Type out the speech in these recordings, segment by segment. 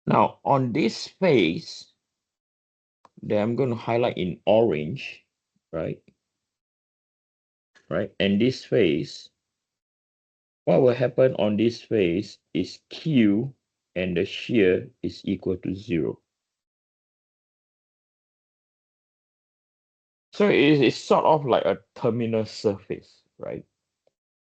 Now on this face that I'm going to highlight in orange, right? And this face, what will happen on this face is Q and the shear is equal to 0. So it is sort of like a terminal surface, right?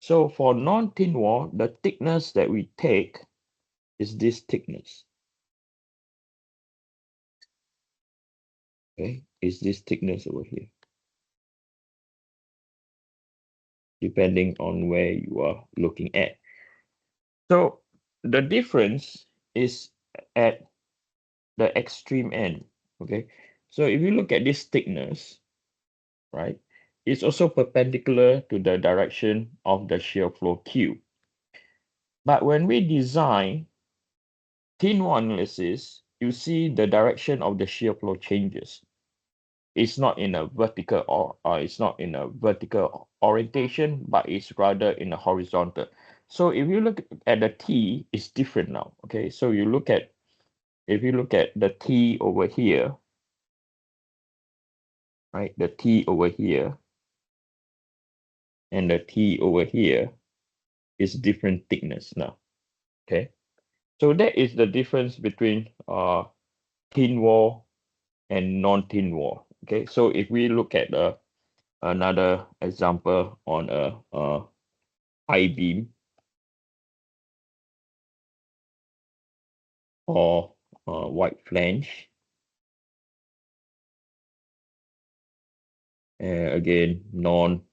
So for non-thin wall, the thickness that we take is this thickness. Okay, is this thickness over here, depending on where you are looking at. So the difference is at the extreme end. Okay, so if you look at this thickness, right, it's also perpendicular to the direction of the shear flow Q. But when we design thin wall analysis, you see the direction of the shear flow changes. It's not in a vertical it's not in a vertical orientation, but it's rather in a horizontal. So if you look at the T, it's different now. Okay, so if you look at the T over here, right, the T over here and the T over here is different thickness now. Okay, so that is the difference between thin wall and non-thin wall. Okay, so if we look at another example on a I-beam or wide flange, again non-thin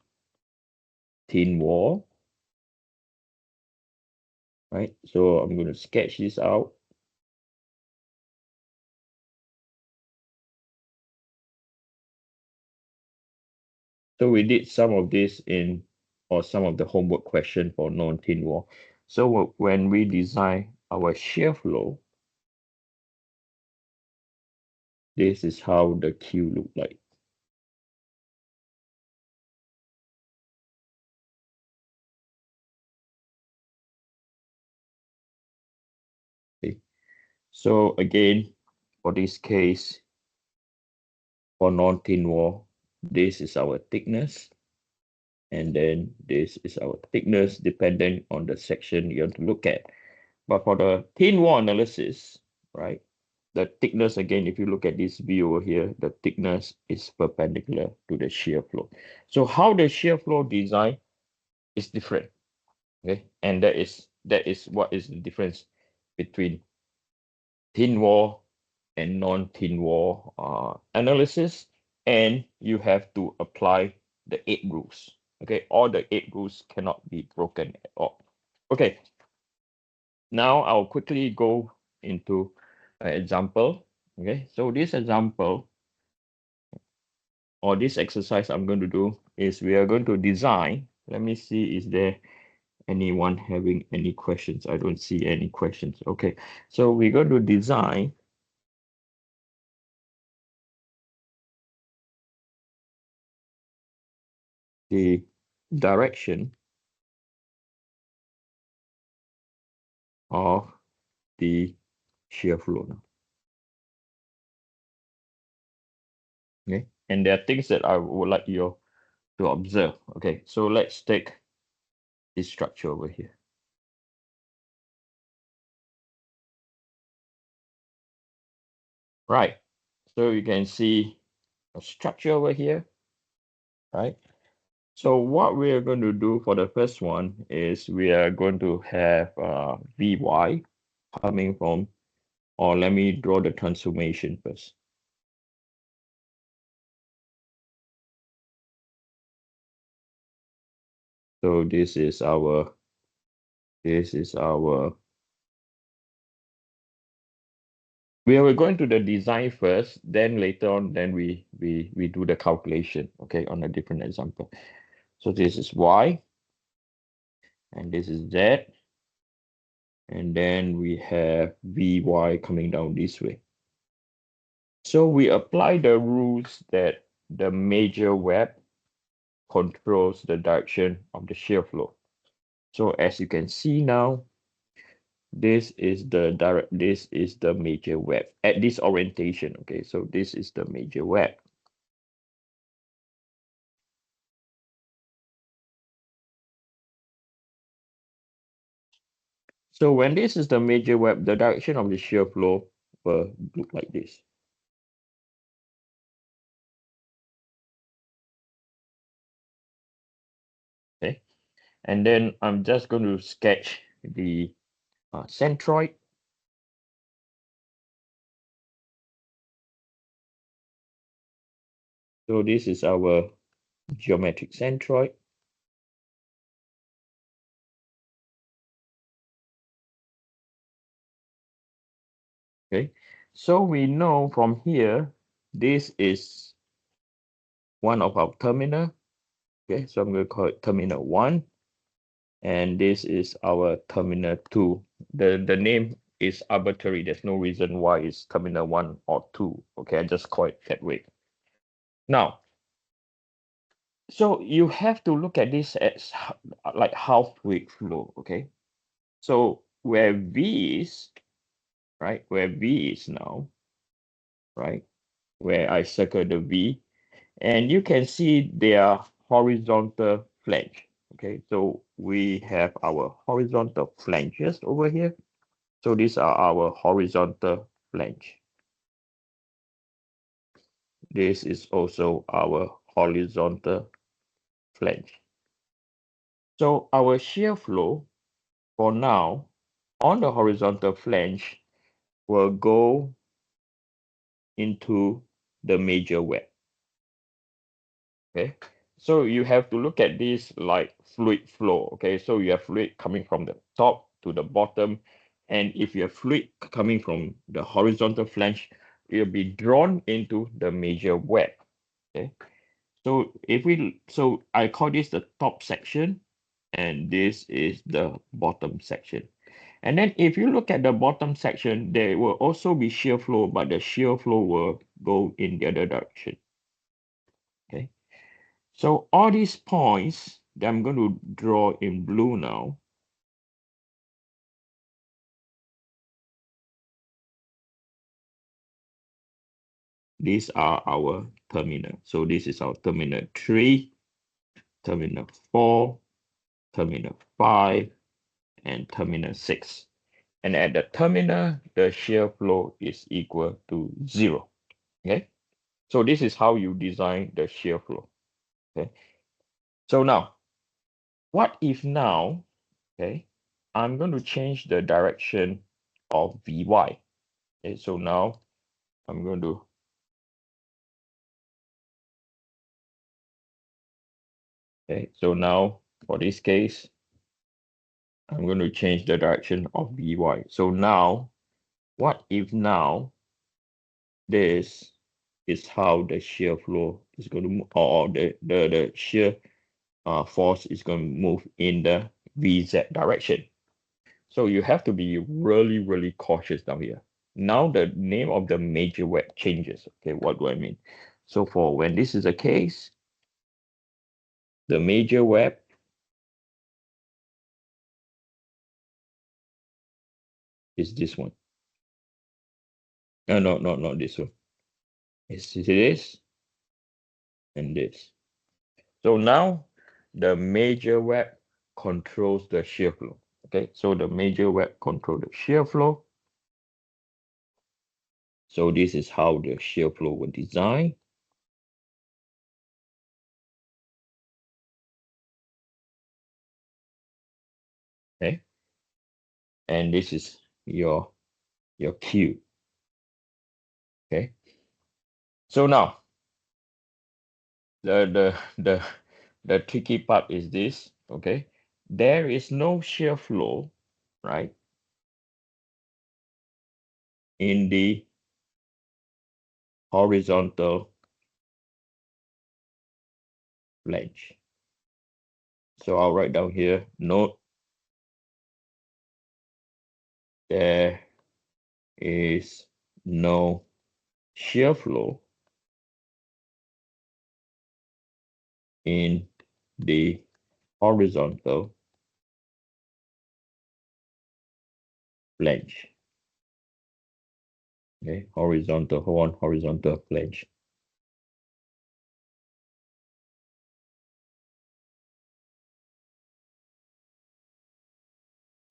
wall, right? So I'm going to sketch this out. So we did some of this or some of the homework question for non-thin wall. So when we design our shear flow, this is how the Q look like. Okay. So again, for this case, for non-thin wall, this is our thickness. And then this is our thickness depending on the section you want to look at. But for the thin wall analysis, right, the thickness, again, if you look at this view over here, the thickness is perpendicular to the shear flow. So how the shear flow design is different, okay? And that is what is the difference between thin wall and non-thin wall analysis. And you have to apply the 8 rules. Okay, all the 8 rules cannot be broken at all. Okay, now I'll quickly go into an example. Okay, so this example or this exercise I'm going to do is we are going to design. Let me see, is there anyone having any questions? I don't see any questions. Okay, so we're going to design the direction of the shear flow now. Okay, and there are things that I would like you to observe. Okay, so let's take this structure over here. Right, so you can see a structure over here, right? So what we are going to do for the first one is we are going to have Vy coming from, or let me draw the transformation first. So this is our, we are going to the design first, then later on, then we do the calculation, okay, on a different example. So this is Y, and this is Z, and then we have Vy coming down this way. So we apply the rules that the major web controls the direction of the shear flow. So as you can see now, this is the major web at this orientation. Okay, so this is the major web. So when this is the major web, the direction of the shear flow will look like this. Okay, and then I'm just going to sketch the centroid. So this is our geometric centroid. Okay, so we know from here, this is one of our terminal. Okay, so I'm going to call it terminal 1. And this is our terminal 2. The name is arbitrary. There's no reason why it's terminal 1 or 2. Okay, I just call it that way. Now, so you have to look at this as like how fluid flow. Okay, so where V is, right, where V is now, right, where I circle the V, and you can see their horizontal flange. Okay, so we have our horizontal flanges over here. So these are our horizontal flange. This is also our horizontal flange. So our shear flow for now on the horizontal flange will go into the major web. Okay, so you have to look at this like fluid flow. Okay, so you have fluid coming from the top to the bottom, and if you have fluid coming from the horizontal flange, it will be drawn into the major web. Okay, so so I call this the top section, and this is the bottom section. And then if you look at the bottom section, there will also be shear flow, but the shear flow will go in the other direction. Okay, so all these points that I'm going to draw in blue now, these are our terminal. So this is our terminal 3, terminal 4, terminal 5, and terminal 6. And at the terminal, the shear flow is equal to 0. Okay, so this is how you design the shear flow. Okay, so now, what if now, okay, I'm going to change the direction of Vy. Okay, so now I'm going to, okay, so now for this case, I'm going to change the direction of Vy. So now, what if now this is how the shear flow is going to move, or the shear force is going to move in the VZ direction. So you have to be really, really cautious down here. Now the name of the major web changes. Okay, what do I mean? So for when this is the case, the major web is this one. No, no, no, not this one. It's this and this. So now the major web controls the shear flow. Okay, so the major web controls the shear flow. So this is how the shear flow was designed. Okay, and this is your Q. Okay, so now the tricky part is this. Okay, there is no shear flow, right, in the horizontal flange. So I'll write down here, note there is no shear flow in the horizontal flange. Okay, horizontal, hold on, horizontal flange.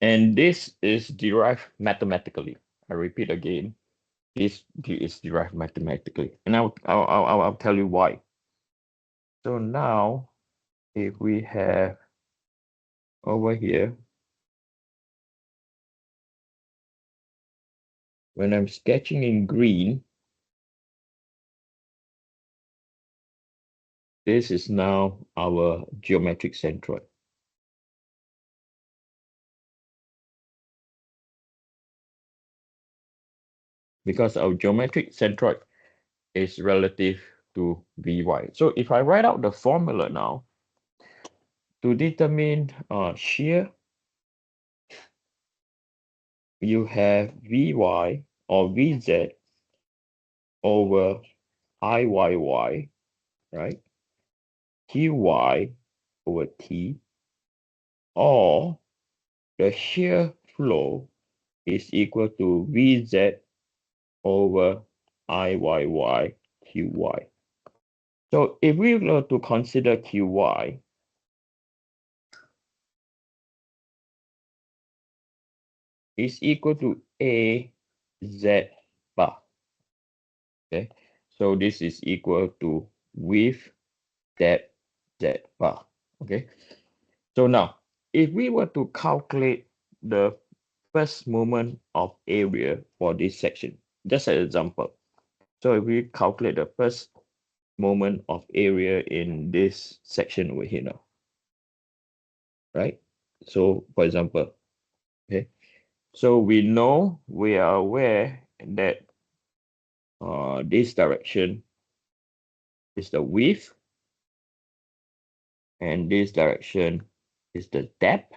And this is derived mathematically. I repeat again, this is derived mathematically. And I'll tell you why. So now, if we have over here, when I'm sketching in green, this is now our geometric centroid. Because our geometric centroid is relative to Vy. So if I write out the formula now, to determine shear, you have Vy or Vz over Iyy, right? Qy over T, or the shear flow is equal to Vz over Iyy Qy. So if we were to consider Qy, is equal to A Z bar. Okay, so this is equal to width depth Z bar. Okay, so now if we were to calculate the first moment of area for this section, just an example. So if we calculate the first moment of area in this section over here now, right? So for example, okay, so we are aware that this direction is the width and this direction is the depth.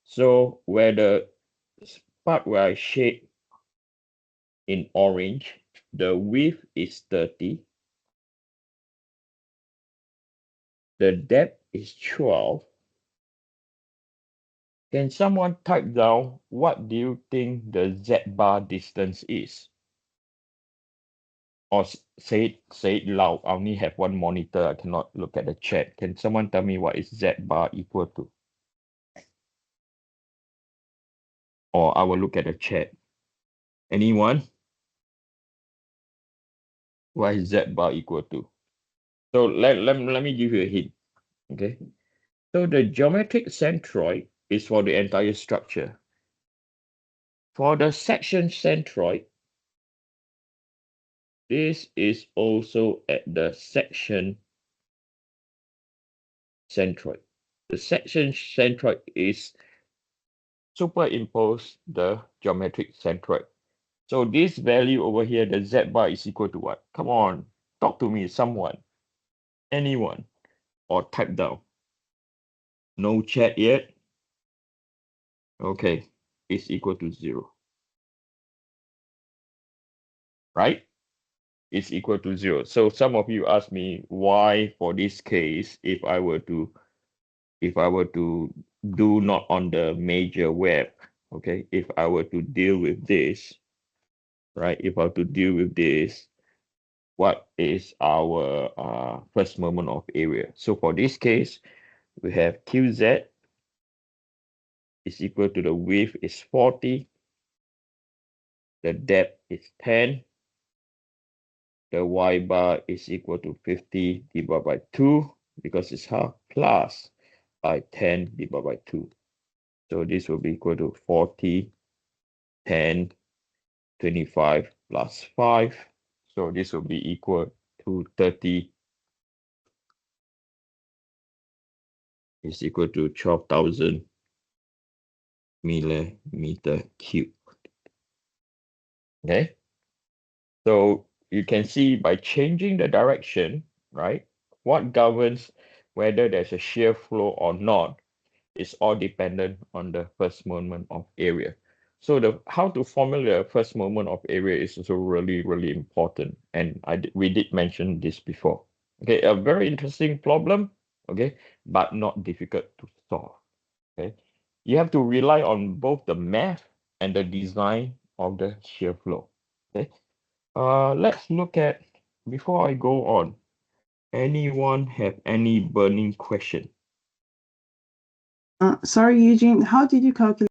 So where the part where I shade in orange, the width is 30, the depth is 12. Can someone type down what do you think the Z bar distance is? Or say it loud. I only have one monitor. I cannot look at the chat. Can someone tell me what is Z bar equal to? Or I will look at the chat. Anyone? What is Z bar equal to? So let me give you a hint. Okay. So the geometric centroid is for the entire structure. For the section centroid, this is also at the section centroid. The section centroid is superimpose the geometric centroid. So this value over here, the Z bar is equal to what? Come on, talk to me, someone, anyone, or type down. No chat yet? Okay, it's equal to 0. Right? It's equal to 0. So some of you ask me why for this case, if I were to do not on the major web, okay, if I were to deal with this, right? If I were to deal with this, what is our first moment of area? So for this case, we have QZ is equal to the width is 40, the depth is 10, the Y bar is equal to 50 divided by 2 because it's half plus by 10 divided by 2. So this will be equal to 40, 10, 25 plus 5. So this will be equal to 30 is equal to 12,000 millimeter cube. Okay. So you can see by changing the direction, right? What governs whether there's a shear flow or not is all dependent on the first moment of area. So how to formulate a first moment of area is also really, really important. And we did mention this before. Okay, a very interesting problem, okay, but not difficult to solve. Okay. You have to rely on both the math and the design of the shear flow. Okay. Let's look at, before I go on, anyone have any burning question? Sorry, Eugene, how did you calculate